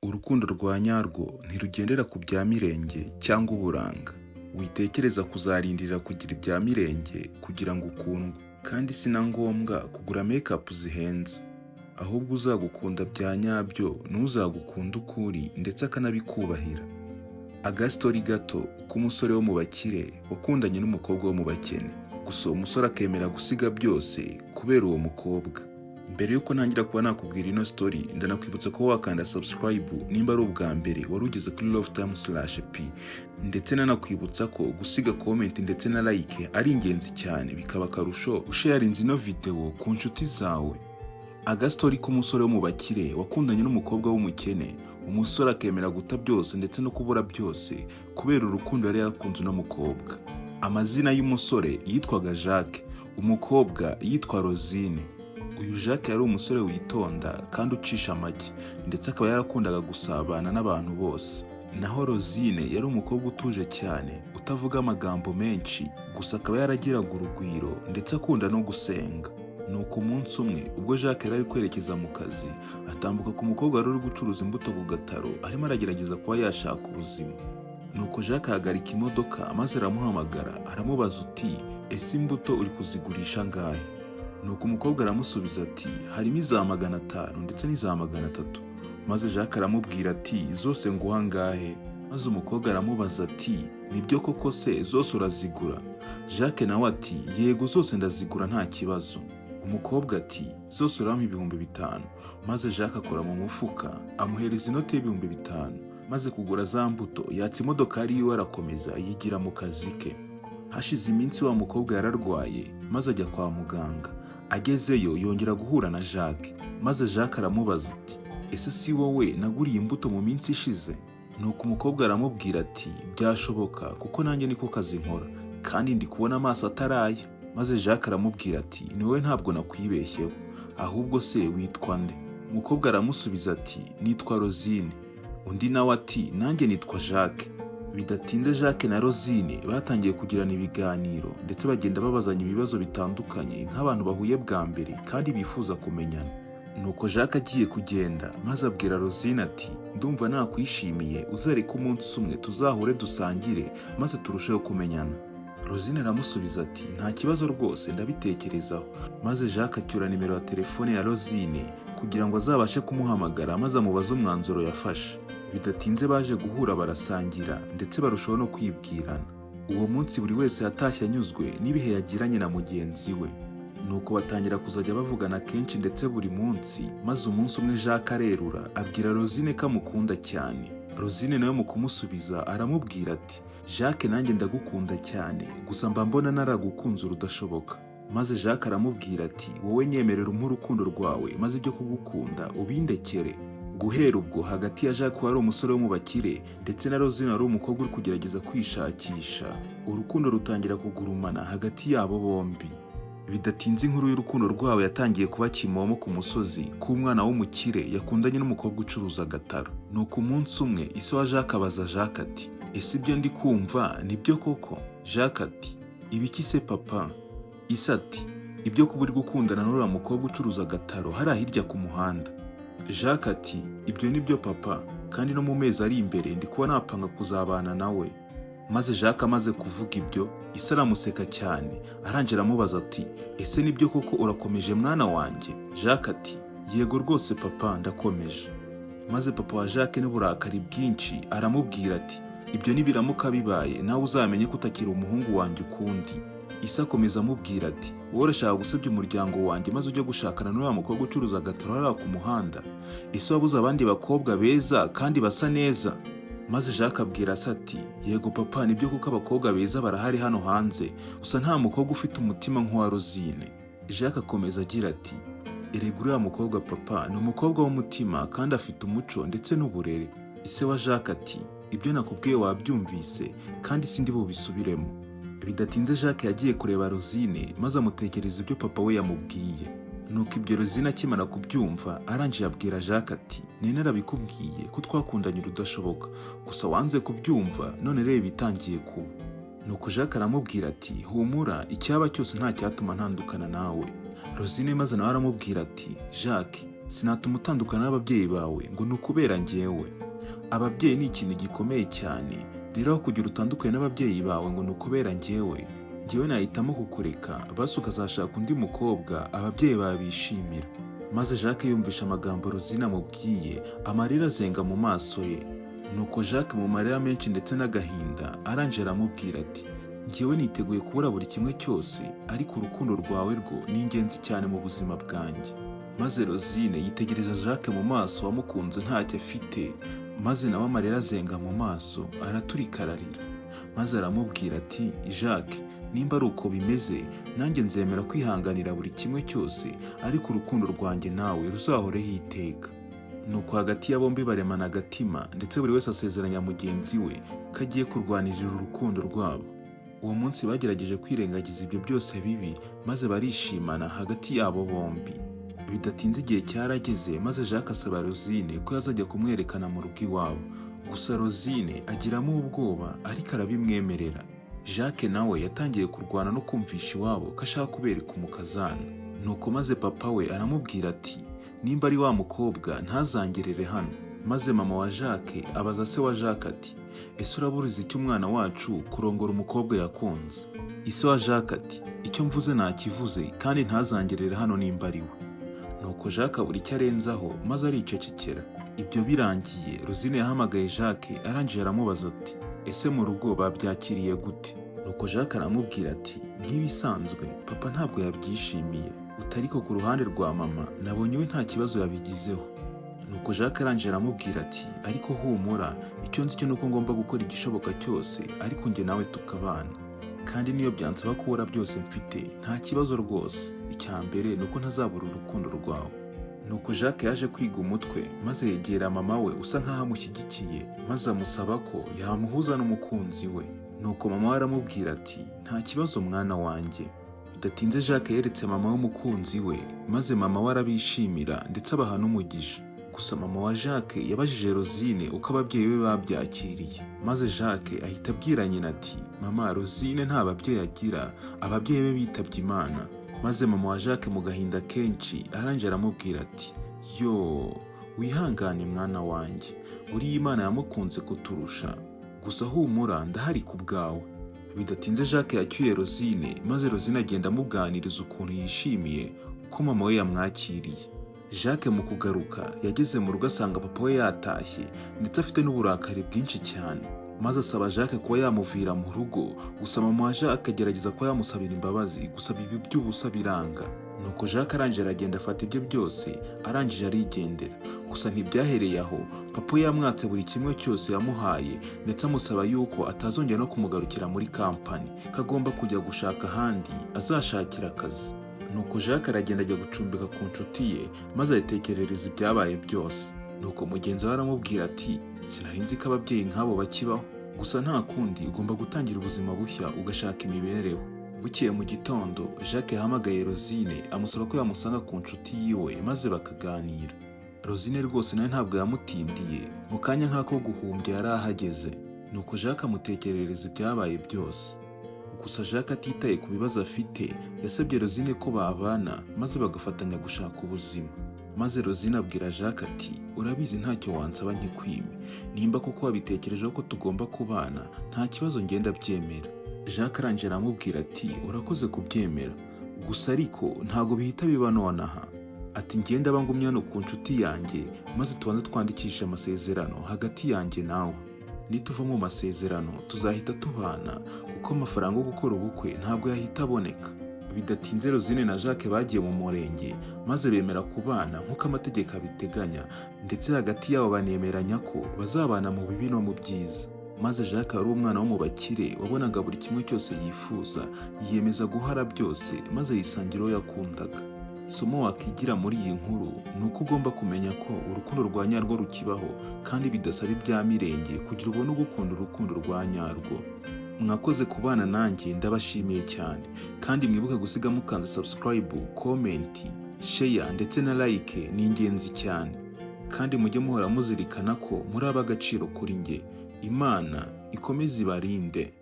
Urukundo rwa nyarwo ntirugendera ku bya mirenge cyangwa uburanga. Witekereza kuzarindira kugira ibya mirenge kugira ngo ukundwe, kandi si na ngombwa kugura make-up zihenze. Ahubwo uzagukunda bya nyabyo n'uzagukunda ukuri ndetse akanabikubahira. Agastori gato k'umusore wo mu bakire wakundanye n'umukobwa wo mu bakene, gusa uwo musore akemera gusiga byose kubera uwo mukobwa. Mbere yuko ntangira kuba nakubwira ino story, ndanakwibutsa ko wakanda subscribe nimba ari ubwa mbere wari ugeze kuri LoveTime/P, ndetse nanakwibutsa ko gusiga comment ndetse na like ari ingenzi cyane, bikaba akarusho usharinze ino video ku nshuti zawe. Agastori k'umusore wo mu bakire wakundanye n'umukobwa w'umukene, umusore akemera guta byose ndetse no kubura byose kubera urukundo yari yarakunze no mukobwa. Amazina y'umusore yitwaga Jacques, umukobwa yitwa Rosine. Uyu Jacques yari umusore witonda kandi ucisha make, ndetse akaba yarakundaga gusabana n'abantu bose. Naho Rosine yari umukobwa utuje cyane, utavuga amagambo menshi, gusa akaba yaragiraga urugwiro ndetse akunda no gusenga. Nuko umunsi umwe ubwo Jacques yari ari kwerekeza mu kazi, atambuka ku mukobwa wari uri gucuruza imbuto ku gataro arimo aragerageza kuba yashaka ubuzima. Nuko Jacques ahagarika imodoka maze aramuhamagara, aramubaza uti ese imbuto uri kuzigurisha ngahe? Nuko umukobwa aramusubiza ati harimo iza 500 ndetse n'iza 300. Maze Jacques aramubwira ati zose nguha ngahe? Maze umukobwa aramubaza ati nibyo koko se zose urazigura? Jacques nawe ati yego zose ndazigura nta kibazo. Umukobwa ati zose urampa 5,000. Maze Jacques akora mu mufuka amuhereza inote y'5,000, maze kugura za mbuto yatsa imodoka yiwe arakomeza yigira mu kazi ke. Hashize iminsi wa mukobwa yararwaye maze ajya kwa muganga. Agezeyo yongera guhura na Jacques, maze Jacques aramubaza ati ese si wowe naguriye imbuto mu minsi ishize? Nuko umukobwa aramubwira ati byashoboka kuko nanjye niko kazi nkora, kandi ndi kubona amaso ataraya. Maze Jacques aramubwira ati ni wowe ntabwo nakwibeshyeho, ahubwo se witwa nde? Umukobwa aramusubiza ati nitwa Rosine. Undi nawe ati nanjye nitwa Jacques. Bidatinze Jacques na Rosine batangiye kugirana ibiganiro ndetse bagenda babazanya ibibazo bitandukanye nk'abantu bahuye bwa mbere kandi bifuza kumenyana. Nuko Jacques agiye kugenda maze abwira Rosine ati ndumva nakwishimiye, uzareka umunsi umwe tuzahure dusangire maze turusheho kumenyana. Rosine aramusubiza ati nta kibazo rwose ndabitekerezaho. Maze Jacques acyura nimero ya telefone ya Rosine kugira ngo azabashe kumuhamagara maze amubaze umwanzuro yafashe. Bidatinze baje guhura barasangira ndetse barushaho no kwibwirana. Uwo munsi buri wese yatashye anyuzwe n'ibihe yagiranye na mugenzi we. Nuko batangira kuzajya bavugana kenshi ndetse buri munsi, maze umunsi umwe Jacques arerura abwira Rosine ko amukunda cyane. Rosine nawe mu kumusubiza aramubwira ati Jacques nanjye ndagukunda cyane, gusa mba mbona naragukunze urudashoboka. Maze Jacques aramubwira ati wowe nyemerera umpe urukundo rwawe maze ibyo kugukunda ubindekere. Guhera ubwo hagati ya Jacques wari umusore wo mu bakire ndetse na Rosine wari umukobwa uri kugerageza kwishakisha, urukundo rutangira kugurumana hagati yabo bombi. Bidatinze inkuru y'urukundo rwabo yatangiye kuba kimomo ku musozi k'umwana w'umukire yakundanye n'umukobwa ucuruza agataro. Nuko umunsi umwe ise wa Jacques abaza Jacques ati ese ibyo ndi kumva nibyo koko? Jacques ati ibiki se papa? Ise ati ibyo kuba uri gukundana n'uriya mukobwa ucuruza agataro hariya hirya ku muhanda. Jacques ati ibyo nibyo papa, kandi no mu mezi ari imbere ndi kuba napanga kuzabana nawe. Maze Jacques amaze kuvuga ibyo ise aramuseka cyane, arangije aramubaza ati ese nibyo koko urakomeje mwana wanjye? Jacques ati yego rwose papa ndakomeje. Maze papa wa Jacques n'uburakari bwinshi aramubwira ati ibyo nibiramuka bibaye nawe uzamenye ko utakiri umuhungu wanjye ukundi. Ise akomeza amubwira ati wowe urashaka gusebya umuryango wanjye maze ujye gushakana n'uriya mukobwa ucuruza agataro hariya ku muhanda? Ese wabuze abandi bakobwa beza kandi basa neza? Maze Jacques abwira se ati yego papa nibyo kuko abakobwa beza barahari hano hanze, gusa nta mukobwa ufite umutima nk'uwa Rosine. Jacques akomeza agira ati erega uriya mukobwa papa ni umukobwa w'umutima kandi afite umuco ndetse n'uburere. Ise wa Jacques ati ibyo nakubwiye wabyumvise kandi sindi bubisubiremo. Bidatinze Jacques yagiye kureba Rosine maze amutekereza ibyo papa we yamubwiye. Nuko ibyo Rosine akimara kubyumva arangije abwira Jacques ati nene narabikubwiye ko twakundanye urudashoboka, gusa wanze kubyumva none reba bitangiye kuba. Nuko Jacques aramubwira ati humura, icyaba cyose nta cyatuma ntandukana nawe. Rosine maze nawe aramubwira ati Jacques sinatuma utandukana n'ababyeyi bawe ngo ni ukubera njyewe. Ababyeyi ni ikintu gikomeye cyane, rero aho kugira utandukanye n'ababyeyi bawe ngo ni ukubera njyewe nahitamo kukureka basi ukazashaka undi mukobwa ababyeyi bawe bishimira. Maze Jacques yumvisha amagambo Rosine amubwiye, amarira azenga mu maso ye. Nuko Jacques mu marira menshi ndetse n'agahinda arangije aramubwira ati, njyewe niteguye kubura buri kimwe cyose, ariko urukundo rwawe rwo ni ingenzi cyane mu buzima bwanjye. Maze Rosine yitegereza Jacques mu maso wamukunze ntacyo afite, maze nawe amarira azenga mu maso araturika ararira. Maze aramubwira ati, Jacques, nimba ari uko bimeze nanjye nzemera kwihanganira buri kimwe cyose, ariko urukundo rwanjye nawe ruzahoreho iteka. Nuko hagati ya bombi baremana agatima, ndetse buri wese asezeranya mugenzi we ko agiye kurwanirira urukundo rwabo. Uwo munsi bagerageje kwirengagiza ibyo byose bibi, maze barishimana hagati yabo bombi. Bidatinze igihe cyarageze, maze Jacques asaba Rosine ko yazajya kumwerekana mu rugo iwabo. Gusa Rosine agiramo ubwoba, ariko arabimwemerera. Jacques nawe yatangiye kurwana no kumvisha iwabo ko ashaka kubereka umukazana. Nuko maze papa we aramubwira ati, nimba ari wa mukobwa ntazangerere hano. Maze mama wa Jacques abaza se wa Jacques ati, ese uraburiza icyo umwana wacu kurongora umukobwa yakunze? Ise wa Jacques ati, icyo mvuze nakivuze kandi ntazangerere hano nimba ari we. Nuko Jacques abura icyo arenzaho, maze aricecekera. Ibyo birangiye, Rosine yahamagaye Jacques arangije aramubaza ati, ese mu rugo babyakiriye gute? Nuko Jacques aramubwira ati, nk'ibisanzwe papa ntabwo yabyishimiye, utariko ku ruhande rwa mama nabonye we nta kibazo yabigizeho. Nuko Jacques arangije aramubwira ati, ariko humura, icyo nzi cyo nuko ngomba gukora igishoboka cyose, ariko njye nawe tukabana. Kandi niyo byansaba kubura byose mfite nta kibazo rwose, icya mbere nuko ntazabura urukundo rwawe. Nuko Jacques yaje kwiga umutwe, maze yegera mama we usa nkaho amushyigikiye, maze amusaba ko yamuhuza n'umukunzi we. Nuko mama we aramubwira ati, nta kibazo mwana wanjye. Bidatinze Jacques yeretse mama w'umukunzi we, maze mama we arabishimira ndetse abaha n'umugisha. Gusa mama wa Jacques yabajije Rosine uko ababyeyi be babyakiriye, maze Jacques ahita abwira nyina ati, mama, Rosine nta babyeyi agira, ababyeyi be bitabye Imana. Maze mama wa Jacques mu gahinda kenshi arangije aramubwira ati, yo, wihangane mwana wanjye, buriya Imana yamukunze kuturusha, gusa humura ndahari ku bwawe. Bidatinze Jacques yacyuye Rosine, maze Rosine agenda amuganiriza ukuntu yishimiye uko mama we yamwakiriye. Jacques mu kugaruka yageze mu rugo asanga papa we yatashye ndetse afite n'uburakari bwinshi cyane, maze asaba Jacques kuba yamuvira mu rugo. Gusa mama wa Jacques agerageza kuba yamusabira imbabazi, gusa ibi by'ubusa biranga. Nuko Jacques arangije aragenda afata ibyo byose arangije arigendera. Gusa ntibyahereye aho, papa we yamwatse buri kimwe cyose yamuhaye ndetse amusaba yuko atazongera no kumugarukira muri kampani, ko agomba kujya gushaka ahandi azashakira akazi. Nuko Jacques aragenda ajya gucumbika ku nshuti ye, maze ayitekerereza ibyabaye byose. Nuko mugenzi we aramubwira ati, sinari nzi ko ababyeyi nk'abo bakibaho, gusa nta kundi ugomba gutangira ubuzima bushya ugashaka imibereho. Bukeye mu gitondo Jacques yahamagaye Rosine amusaba ko yamusanga ku nshuti yiwe maze bakaganira. Rosine rwose nawe ntabwo yamutindiye, mu kanya nk'ako guhumbya yari ahageze. Nuko Jacques amutekerereza ibyabaye byose. Gusa Jacques atitaye ku bibazo afite, yasabye Rosine ko babana maze bagafatanya gushaka ubuzima. Maze Rosine abwira Jacques ati, urabizi ntacyo wansaba nkikwime, nimba kuko wabitekerejeho ko tugomba kubana nta kibazo ngenda byemera. Jacques arangije aramubwira ati, urakoze kubyemera, gusa ariko ntago bihita biba nonaha. Ati, ngenda bangumye hano ku nshuti yanjye, maze tubanze twandikisha amasezerano hagati yanjye nawe. Nituva mu masezerano tuzahita tubana, kuko amafaranga yo gukora ubukwe ntabwo yahita aboneka. Bidatinze Rosine na Jacques bagiye mu murenge, maze bemera kubana nk'uko amategeko abiteganya, ndetse hagati yabo banemeranya ko bazabana mu bibi no mu byiza. Maze Jacques ari umwana wo mu bakire wabonaga buri kimwe cyose yifuza, yiyemeza guhara byose maze yisangira uwo yakundaga. Isomo wakigira muri iyi nkuru ni uko ugomba kumenya ko urukundo rwa nyarwo rukibaho, kandi bidasaba ibya mirenge kugira ubone ugukunda urukundo rwa nyarwo. Mwakoze kubana nanjye, ndabashimiye cyane, kandi mwibuke gusiga mukanze subscribe, comment, share ndetse na like, ni ingenzi cyane. Kandi mujye muhora muzirikana ko muri ab'agaciro kuri njye. Imana ikomeze ibarinde.